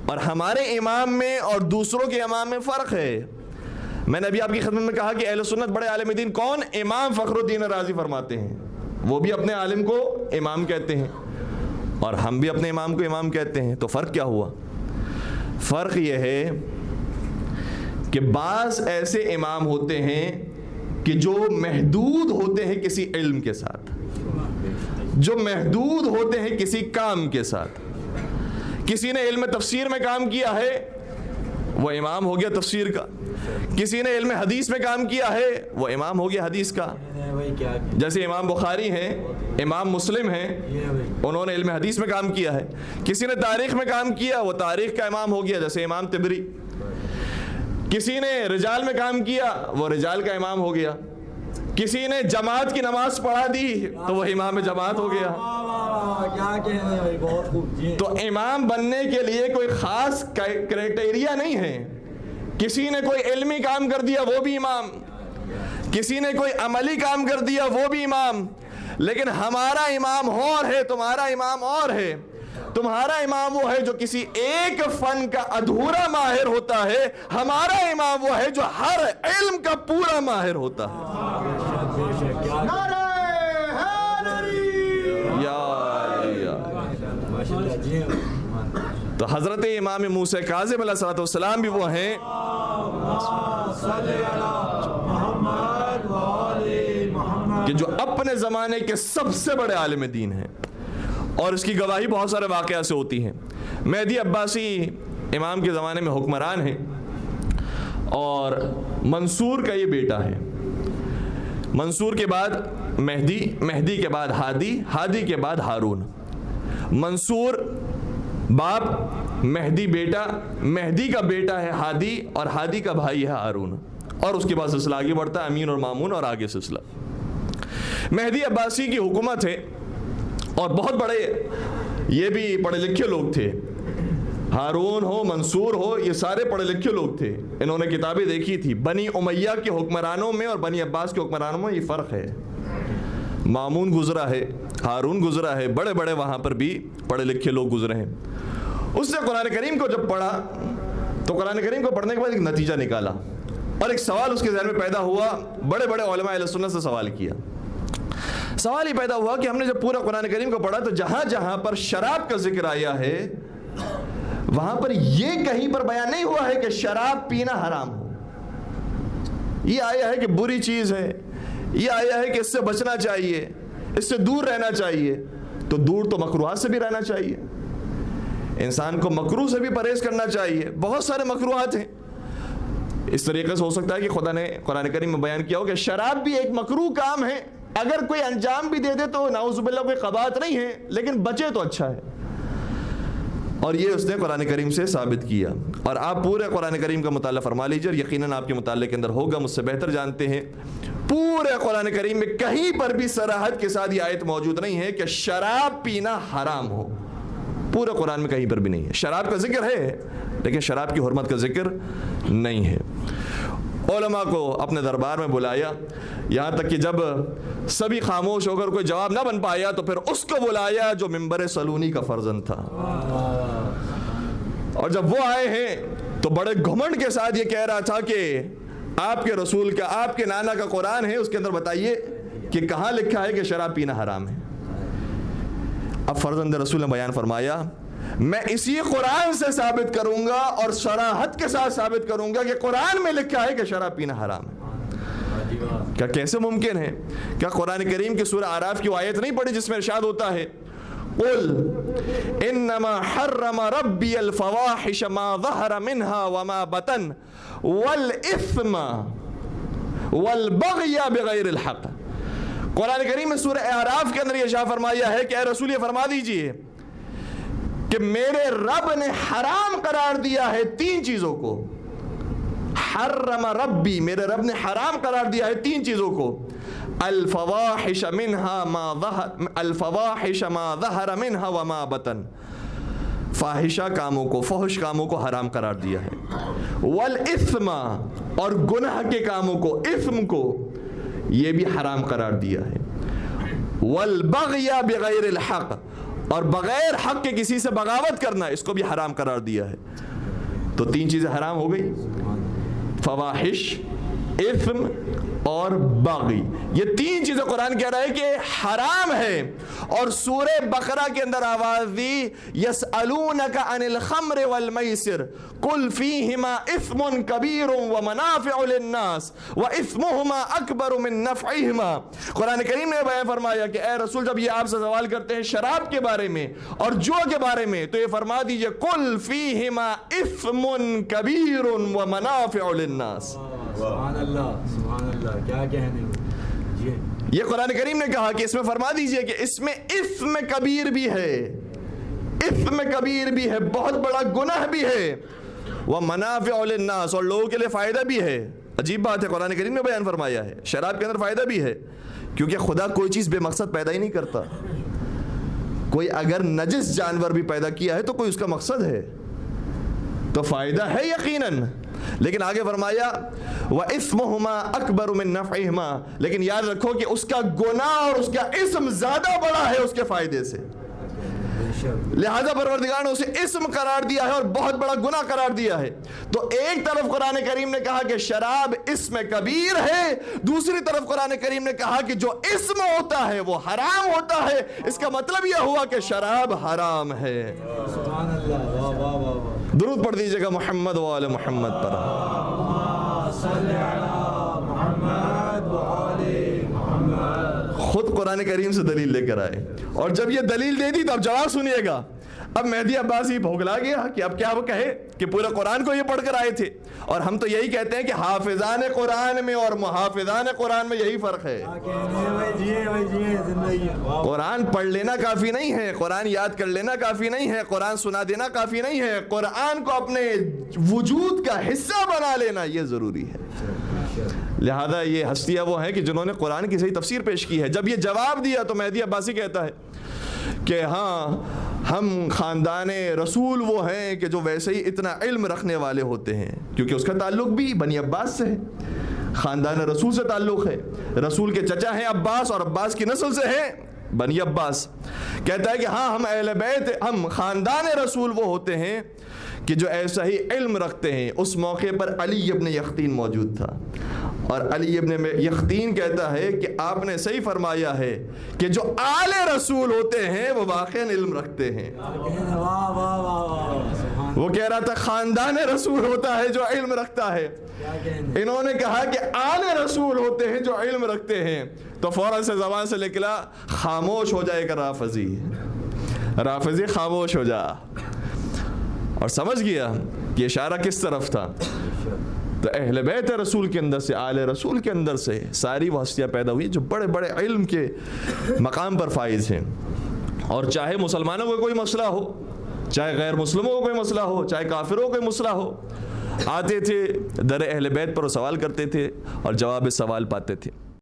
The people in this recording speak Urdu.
اور ہمارے امام میں اور دوسروں کے امام میں فرق ہے. میں نے ابھی آپ کی خدمت میں کہا کہ اہل سنت بڑے عالم دین کون؟ امام فخر الدین رازی فرماتے ہیں. وہ بھی اپنے عالم کو امام کہتے ہیں اور ہم بھی اپنے امام کو امام کہتے ہیں. تو فرق کیا ہوا؟ فرق یہ ہے کہ بعض ایسے امام ہوتے ہیں کہ جو محدود ہوتے ہیں کسی علم کے ساتھ، جو محدود ہوتے ہیں کسی کام کے ساتھ. کسی نے علم تفسیر میں کام کیا ہے وہ امام ہو گیا تفسیر کا، کسی نے علم حدیث میں کام کیا ہے وہ امام ہو گیا حدیث کا. جیسے امام بخاری ہیں، امام مسلم ہیں، انہوں نے علم حدیث میں کام کیا ہے. کسی نے تاریخ میں کام کیا، وہ تاریخ کا امام ہو گیا جیسے امام طبری. کسی نے رجال میں کام کیا، وہ رجال کا امام ہو گیا. کسی نے جماعت کی نماز پڑھا دی تو وہ امام جماعت ہو گیا. تو امام بننے کے لیے کوئی خاص کرائٹیریا نہیں ہے. کسی نے کوئی علمی کام کر دیا وہ بھی امام، کسی نے کوئی عملی کام کر دیا وہ بھی امام. لیکن ہمارا امام اور ہے، تمہارا امام اور ہے. تمہارا امام وہ ہے جو کسی ایک فن کا ادھورا ماہر ہوتا ہے، ہمارا امام وہ ہے جو ہر علم کا پورا ماہر ہوتا ہے. تو حضرت امام موسیٰ کاظم علیہ السلام بھی وہ ہیں کہ جو اپنے زمانے کے سب سے بڑے عالم دین ہیں، اور اس کی گواہی بہت سارے واقعہ سے ہوتی ہے. مہدی عباسی امام کے زمانے میں حکمران ہیں اور منصور کا یہ بیٹا ہے. منصور کے بعد مہدی، مہدی کے بعد ہادی، ہادی کے بعد ہارون. منصور باپ، مہدی بیٹا، مہدی کا بیٹا ہے ہادی اور ہادی کا بھائی ہے ہارون. اور اس کے بعد سلسلہ آگے بڑھتا ہے، امین اور مامون اور آگے سلسلہ. مہدی عباسی کی حکومت ہے اور بہت بڑے یہ بھی پڑھے لکھے لوگ تھے. ہارون ہو، منصور ہو، یہ سارے پڑھے لکھے لوگ تھے. انہوں نے کتابیں دیکھی تھی. بنی امیہ کے حکمرانوں میں اور بنی عباس کے حکمرانوں میں یہ فرق ہے. مامون گزرا ہے، ہارون گزرا ہے، بڑے بڑے وہاں پر بھی پڑھے لکھے لوگ گزرے ہیں. اس نے قرآن کریم کو جب پڑھا تو قرآن کریم کو پڑھنے کے بعد ایک نتیجہ نکالا اور ایک سوال اس کے ذہن میں پیدا ہوا. بڑے بڑے علماء اہل سنت سے سوال کیا. سوال یہ پیدا ہوا کہ ہم نے جب پورا قرآن کریم کو پڑھا تو جہاں جہاں پر شراب کا ذکر آیا ہے وہاں پر یہ کہیں پر بیان نہیں ہوا ہے کہ شراب پینا حرام ہو. یہ آیا ہے کہ بری چیز ہے، یہ آیا ہے کہ اس سے بچنا چاہیے، اس سے دور رہنا چاہیے. تو دور تو مکروہات سے بھی رہنا چاہیے، انسان کو مکروہ سے بھی پرہیز کرنا چاہیے. بہت سارے مکروہات ہیں. اس طریقے سے ہو سکتا ہے کہ خدا نے قرآن کریم میں بیان کیا ہو کہ شراب بھی ایک مکروہ کام ہے، اگر کوئی انجام بھی دے دے تو نعوذ باللہ کوئی قباحت نہیں ہے، لیکن بچے تو اچھا ہے. اور یہ اس نے قرآن کریم سے ثابت کیا. اور آپ پورے قرآن کریم کا مطالعہ فرما لیجیے اور یقیناً آپ کے مطالعے کے اندر ہوگا، مجھ سے بہتر جانتے ہیں. پورے قرآن کریم میں کہیں پر بھی صراحت کے ساتھ یہ آیت موجود نہیں ہے کہ شراب پینا حرام ہو. پورے قرآن میں کہیں پر بھی نہیں ہے. شراب کا ذکر ہے لیکن شراب کی حرمت کا ذکر نہیں ہے. علماء کو اپنے دربار میں بلایا، یہاں تک کہ جب سبھی خاموش ہو کر کوئی جواب نہ بن پایا تو پھر اس کو بلایا جو منبر سلونی کا فرزند تھا. اور جب وہ آئے ہیں تو بڑے گھمنڈ کے ساتھ یہ کہہ رہا تھا کہ آپ کے رسول کا، آپ کے نانا کا قرآن ہے، اس کے اندر بتائیے کہ کہاں لکھا ہے کہ شراب پینا حرام ہے. اب فرزند رسول نے بیان فرمایا، میں اسی قرآن سے ثابت کروں گا اور صراحت کے ساتھ ثابت کروں گا کہ قرآن میں لکھا ہے کہ شراب پینا حرام ہے. کیا کیسے ممکن ہے؟ کیا قرآن کریم کی سورہ اعراف کی آیت نہیں پڑھی جس میں ارشاد ہوتا ہے قل انما حرم ربی الفواحش ما ظہر منها وما بطن والاثم والبغی بغیر الحق. قرآن کریم میں سورہ اعراف کے اندر یہ ارشاد فرمایا ہے کہ اے رسول یہ فرما دیجئے کہ میرے رب نے حرام قرار دیا ہے تین چیزوں کو. حرم ربی، میرے رب نے حرام قرار دیا ہے تین چیزوں کو. الفواحش منها ما ظہر، الفواحش ما ظہر منها وما بطن، فاحشہ کاموں کو، فحش کاموں کو حرام قرار دیا ہے. والاثم، اور گناہ کے کاموں کو، اثم کو، یہ بھی حرام قرار دیا ہے. والبغی بغیر الحق، اور بغیر حق کے کسی سے بغاوت کرنا اس کو بھی حرام قرار دیا ہے. تو 3 چیزیں حرام ہو گئی, فواحش, اثم اور باغی. یہ 3 چیزیں قرآن کہہ رہا ہے کہ حرام ہے. اور سورہ بقرہ کے اندر آواز دی, یسألونک عن الخمر والمیسر قل فیہما اثم کبیر ومنافع للناس واثمہما اکبر من نفعہما. قرآن کریم نے بیان فرمایا کہ اے رسول جب یہ آپ سے سوال کرتے ہیں شراب کے بارے میں اور جوا کے بارے میں تو یہ فرما دیجئے قل فیہما اثم کبیر ومنافع للناس. سبحان اللہ, سبحان اللہ, کیا کہنے. یہ قرآن کریم نے کہا کہ اس میں فرما دیجئے کہ اس میں اثم کبیر بھی ہے, اثم کبیر بھی ہے, بہت بڑا گناہ بھی ہے, ومنافع للناس, اور لوگوں کے لیے فائدہ بھی ہے. عجیب بات ہے, قرآن کریم نے بیان فرمایا ہے شراب کے اندر فائدہ بھی ہے, کیونکہ خدا کوئی چیز بے مقصد پیدا ہی نہیں کرتا. کوئی اگر نجس جانور بھی پیدا کیا ہے تو کوئی اس کا مقصد ہے, تو فائدہ ہے یقیناً. لیکن آگے فرمایا وَإِثْمُهُمَا أَكْبَرُ مِن نَفْعِهِمَا, لیکن یاد رکھو کہ اس کا گناہ اور اس کا اسم زیادہ بڑا ہے اس کے فائدے سے. لہذا پروردگار نے اسے اسم قرار دیا ہے اور بہت بڑا گناہ قرار دیا ہے. تو ایک طرف قرآن کریم نے کہا کہ شراب اسم کبیر ہے, دوسری طرف قرآن کریم نے کہا کہ جو اسم ہوتا ہے وہ حرام ہوتا ہے. اس کا مطلب یہ ہوا کہ شراب حرام ہے. سبحان اللہ, واہ واہ واہ. درود پڑھ دیجئے گا محمد و آل محمد پر. خود قرآن کریم سے دلیل لے کر آئے, اور جب یہ دلیل دے دی تو اب جواب سنیے گا. اب مہدی عباسی بھوگلا گیا کہ اب کیا وہ کہے کہ پورے قرآن کو یہ پڑھ کر آئے تھے, اور ہم تو یہی کہتے ہیں کہ حافظان قرآن میں اور محافظان قرآن میں یہی فرق ہے. قرآن پڑھ لینا کافی نہیں ہے, قرآن یاد کر لینا کافی نہیں ہے, قرآن سنا دینا کافی نہیں ہے, قرآن کو اپنے وجود کا حصہ بنا لینا یہ ضروری ہے. لہذا یہ ہستیاں وہ ہیں کہ جنہوں نے قرآن کی صحیح تفسیر پیش کی ہے. جب یہ جواب دیا تو مہدی عباسی کہتا ہے کہ ہاں ہم خاندان رسول وہ ہیں کہ جو ویسے ہی اتنا علم رکھنے والے ہوتے ہیں, کیونکہ اس کا تعلق بھی بنی عباس سے ہے, خاندان رسول سے تعلق ہے. رسول کے چچا ہیں عباس اور عباس کی نسل سے ہیں بنی عباس. کہتا ہے کہ ہاں ہم اہل بیت, ہم خاندان رسول وہ ہوتے ہیں کہ جو ایسا ہی علم رکھتے ہیں. اس موقع پر علی ابن یختین موجود تھا, اور علی ابن یختین کہتا ہے کہ آپ نے صحیح فرمایا ہے کہ جو آل رسول ہوتے ہیں وہ واقعاً علم رکھتے ہیں. وہ کہہ رہا تھا خاندان رسول ہوتا ہے جو علم رکھتا ہے. انہوں نے کہا کہ آل رسول ہوتے ہیں جو علم رکھتے ہیں, تو فوراً سے زبان سے نکلا خاموش ہو جائے گا رافضی, رافضی خاموش ہو جا. اور سمجھ گیا کہ اشارہ کس طرف تھا. تو اہل بیت رسول کے اندر سے, آل رسول کے اندر سے ساری وہ ہستیاں پیدا ہوئی جو بڑے بڑے علم کے مقام پر فائز ہیں. اور چاہے مسلمانوں کو کوئی مسئلہ ہو, چاہے غیر مسلموں کو کوئی مسئلہ ہو, چاہے کافروں کو کوئی مسئلہ ہو, آتے تھے در اہل بیت پر وہ سوال کرتے تھے اور جواب سوال پاتے تھے.